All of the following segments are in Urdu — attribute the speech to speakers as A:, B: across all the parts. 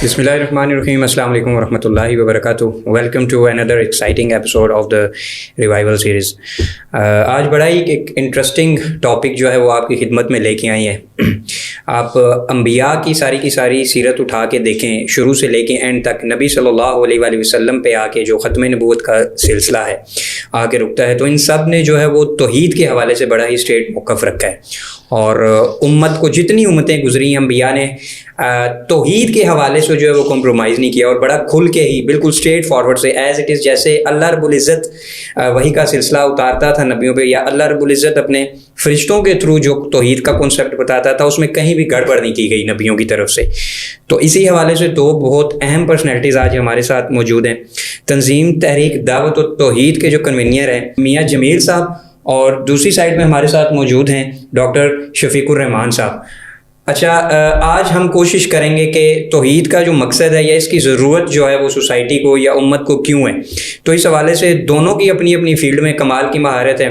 A: Bismillahirrahmanirrahim. Assalamu alaikum wa rahmatullahi wa barakatuh. Welcome to another exciting episode of the Revival series. آج بڑا ہی ایک انٹرسٹنگ ٹاپک جو ہے وہ آپ کی خدمت میں لے کے آئی ہیں. آپ انبیاء کی ساری سیرت اٹھا کے دیکھیں، شروع سے لے کے اینڈ تک نبی صلی اللہ علیہ وآلہ وسلم پہ آ کے جو ختم نبوت کا سلسلہ ہے آ کے رکتا ہے، تو ان سب نے جو ہے وہ توحید کے حوالے سے بڑا ہی اسٹیٹ موقف رکھا ہے. اور امت کو جتنی امتیں گزری انبیاء نے توحید کے حوالے سے جو ہے وہ کمپرومائز نہیں کیا، اور بڑا کھل کے ہی بالکل اسٹریٹ فارورڈ سے ایز اٹ از، جیسے اللہ رب العزت وحی کا سلسلہ اتارتا تھا نبیوں پہ، یا اللہ رب العزت اپنے فرشتوں کے تھرو جو توحید کا کنسیپٹ بتاتا تھا، اس میں کہیں بھی گڑبڑ نہیں کی گئی نبیوں کی طرف سے. تو اسی حوالے سے دو بہت اہم پرسنالٹیز آج ہمارے ساتھ موجود ہیں. تنظیم تحریک دعوت و توحید کے جو کنوینئر ہیں میاں جمیل صاحب، اور دوسری سائڈ میں ہمارے ساتھ موجود ہیں ڈاکٹر شفیق الرحمان صاحب. اچھا، آج ہم کوشش کریں گے کہ توحید کا جو مقصد ہے یا اس کی ضرورت جو ہے وہ سوسائٹی کو یا امت کو کیوں ہے. تو اس حوالے سے دونوں کی اپنی اپنی فیلڈ میں کمال کی مہارت ہے.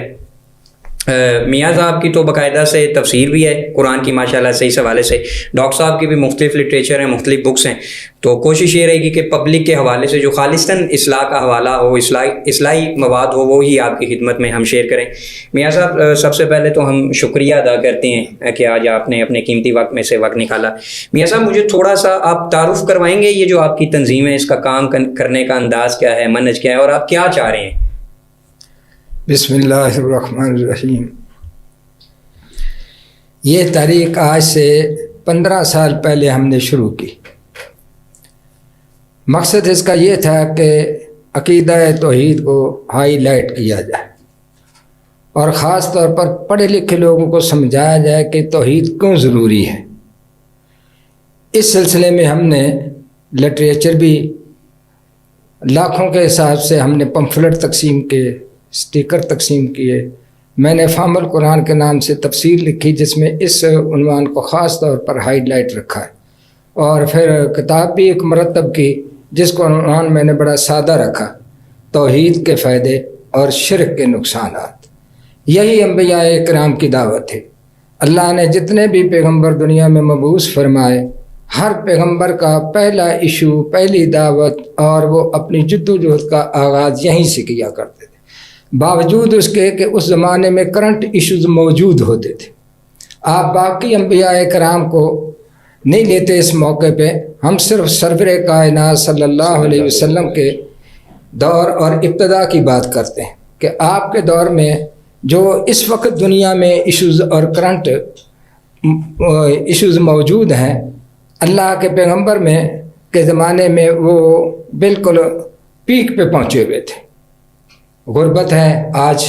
A: میاں صاحب کی تو باقاعدہ سے تفسیر بھی ہے قرآن کی ماشاءاللہ سے، اس حوالے سے ڈاکٹر صاحب کی بھی مختلف لٹریچر ہیں، مختلف بکس ہیں. تو کوشش یہ رہے گی کہ پبلک کے حوالے سے جو خالصتاً اصلاح کا حوالہ ہو، اصلاحی مواد ہو، وہی آپ کی خدمت میں ہم شیئر کریں. میاں صاحب، سب سے پہلے تو ہم شکریہ ادا کرتے ہیں کہ آج آپ نے اپنے قیمتی وقت میں سے وقت نکالا. میاں صاحب، مجھے تھوڑا سا آپ تعارف کروائیں گے، یہ جو آپ کی تنظیم ہے اس کا کام کرنے کا انداز کیا ہے، منہج کیا ہے، اور آپ کیا چاہ رہے ہیں؟
B: بسم اللہ الرحمن الرحیم. یہ تحریک آج سے 15 سال پہلے ہم نے شروع کی. مقصد اس کا یہ تھا کہ عقیدہ توحید کو ہائی لائٹ کیا جائے، اور خاص طور پر پڑھے لکھے لوگوں کو سمجھایا جائے کہ توحید کیوں ضروری ہے. اس سلسلے میں ہم نے لٹریچر بھی لاکھوں کے حساب سے ہم نے پمفلٹ تقسیم کیے، اسٹیکر تقسیم کیے. میں نے فہم القرآن کے نام سے تفسیر لکھی جس میں اس عنوان کو خاص طور پر ہائی لائٹ رکھا ہے، اور پھر کتاب بھی ایک مرتب کی جس کو عنوان میں نے بڑا سادہ رکھا، توحید کے فائدے اور شرک کے نقصانات. یہی انبیاء کرام کی دعوت ہے. اللہ نے جتنے بھی پیغمبر دنیا میں مبعوث فرمائے، ہر پیغمبر کا پہلا ایشو، پہلی دعوت، اور وہ اپنی جدوجہد کا آغاز یہیں سے کیا کرتے تھے، باوجود اس کے کہ اس زمانے میں کرنٹ ایشوز موجود ہوتے تھے. آپ باقی انبیاء کرام کو نہیں لیتے اس موقع پہ، ہم صرف سرور کائنات صلی اللہ علیہ وسلم کے دور اور ابتدا کی بات کرتے ہیں کہ آپ کے دور میں جو اس وقت دنیا میں ایشوز اور کرنٹ ایشوز موجود ہیں، اللہ کے پیغمبر میں کے زمانے میں وہ بالکل پیک پہ پہنچے ہوئے تھے. غربت ہے آج.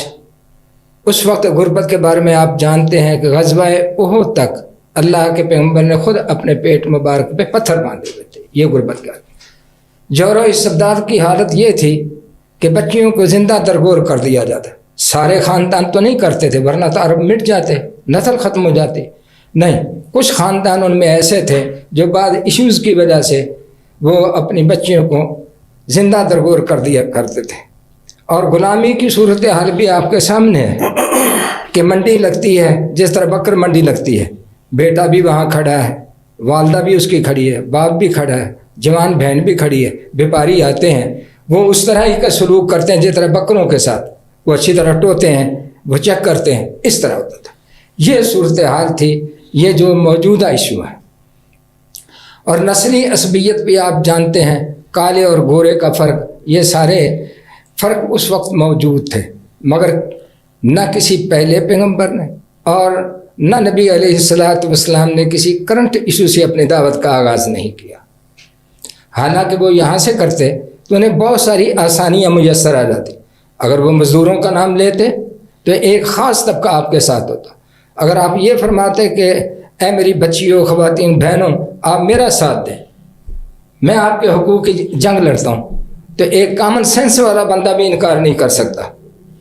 B: اس وقت غربت کے بارے میں آپ جانتے ہیں کہ غزوہ احد تک اللہ کے پیغمبر نے خود اپنے پیٹ مبارک پہ پتھر باندھے ہوئے تھے. یہ غربت کا جور و استبداد کی حالت یہ تھی کہ بچیوں کو زندہ درگور کر دیا جاتا. سارے خاندان تو نہیں کرتے تھے ورنہ تو عرب مٹ جاتے، نسل ختم ہو جاتی. نہیں، کچھ خاندان ان میں ایسے تھے جو بعض ایشوز کی وجہ سے وہ اپنی بچیوں کو زندہ درگور کر دیا کرتے تھے. اور غلامی کی صورتحال بھی آپ کے سامنے ہے کہ منڈی لگتی ہے، جس طرح بکر منڈی لگتی ہے، بیٹا بھی وہاں کھڑا ہے، والدہ بھی اس کی کھڑی ہے، باپ بھی کھڑا ہے، جوان بہن بھی کھڑی ہے. بیپاری آتے ہیں، وہ اس طرح ہی کا سلوک کرتے ہیں جس طرح بکروں کے ساتھ، وہ اچھی طرح ٹوتے ہیں، وہ چیک کرتے ہیں. اس طرح ہوتا تھا. یہ صورتحال تھی. یہ جو موجودہ ایشو ہے، اور نسلی عصبیت بھی آپ جانتے ہیں، کالے اور گورے کا فرق، یہ سارے فرق اس وقت موجود تھے، مگر نہ کسی پہلے پیغمبر نے اور نہ نبی علیہ السلام نے کسی کرنٹ ایشو سے اپنی دعوت کا آغاز نہیں کیا. حالانکہ وہ یہاں سے کرتے تو انہیں بہت ساری آسانیاں میسر آ جاتی. اگر وہ مزدوروں کا نام لیتے تو ایک خاص طبقہ آپ کے ساتھ ہوتا. اگر آپ یہ فرماتے کہ اے میری بچیوں، خواتین، بہنوں، آپ میرا ساتھ دیں، میں آپ کے حقوق کی جنگ لڑتا ہوں، تو ایک کامن سینس والا بندہ بھی انکار نہیں کر سکتا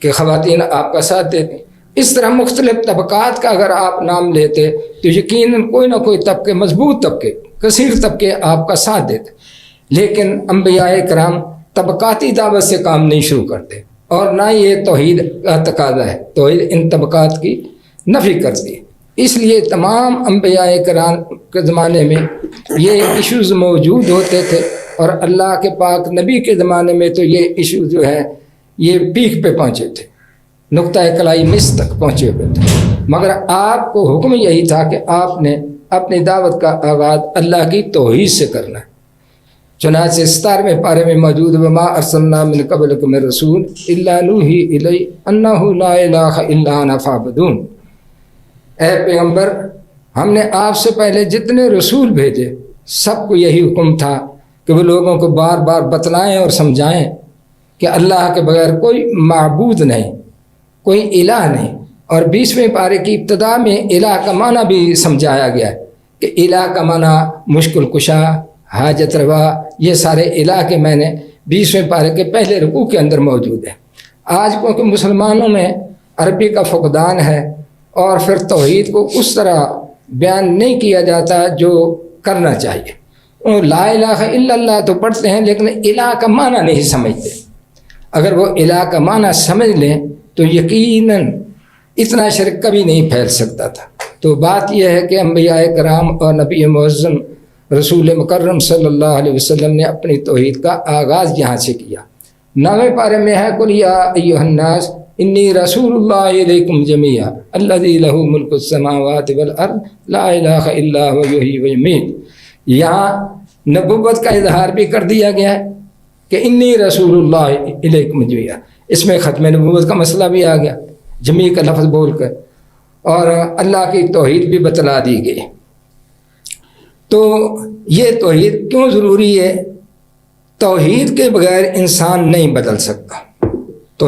B: کہ خواتین آپ کا ساتھ دیتے. اس طرح مختلف طبقات کا اگر آپ نام لیتے تو یقیناً کوئی نہ کوئی طبقے، مضبوط طبقے، کثیر طبقے آپ کا ساتھ دیتے. لیکن انبیاء کرام طبقاتی دعوت سے کام نہیں شروع کرتے، اور نہ یہ توحید کا تقاضا ہے. توحید ان طبقات کی نفی کر دی. اس لیے تمام انبیاء کرام کے زمانے میں یہ ایشوز موجود ہوتے تھے، اور اللہ کے پاک نبی کے زمانے میں تو یہ ایشو جو ہے یہ پیک پہ پہنچے تھے، نقطہ کلائی مس تک پہنچے ہوئے تھے، مگر آپ کو حکم یہی تھا کہ آپ نے اپنی دعوت کا آغاز اللہ کی توحید سے کرنا ہے۔ چنانچہ 17ویں پارے میں موجود وما ارسلنا من قبلک من رسول الا نوحی الیہ انہ لا الہ الا انا فاعبدون، اے پیغمبر ہم نے آپ سے پہلے جتنے رسول بھیجے سب کو یہی حکم تھا کہ وہ لوگوں کو بار بار بتلائیں اور سمجھائیں کہ اللہ کے بغیر کوئی معبود نہیں، کوئی الہ نہیں۔ اور 20ویں پارے کی ابتدا میں الہ کا معنی بھی سمجھایا گیا ہے کہ الہ کا معنی مشکل کشا، حاجت روا، یہ سارے الہ کے معنی 20ویں پارے کے پہلے رکوع کے اندر موجود ہے۔ آج کیونکہ مسلمانوں میں عربی کا فقدان ہے اور پھر توحید کو اس طرح بیان نہیں کیا جاتا جو کرنا چاہیے، وہ لا الہ الا اللہ تو پڑھتے ہیں لیکن الہ کا معنی نہیں سمجھتے۔ اگر وہ الہ کا معنی سمجھ لیں تو یقیناً اتنا شرک کبھی نہیں پھیل سکتا تھا۔ تو بات یہ ہے کہ انبیاء کرام اور نبی معظم رسول مکرم صلی اللہ علیہ وسلم نے اپنی توحید کا آغاز یہاں سے کیا۔ 9ویں پارے میں ہے قل یا ایھا الناس انی رسول اللہ الیکم جمیعا الذی لہ ملک السماوات والارض لا الہ الا هو یحیی و یمیت۔ یہاں نبوت کا اظہار بھی کر دیا گیا ہے کہ انی رسول اللہ الیکم جمیعا، اس میں ختم نبوت کا مسئلہ بھی آ گیا جمیع کا لفظ بول کر، اور اللہ کی توحید بھی بتلا دی گئی۔ تو یہ توحید کیوں ضروری ہے؟ توحید کے بغیر انسان نہیں بدل سکتا۔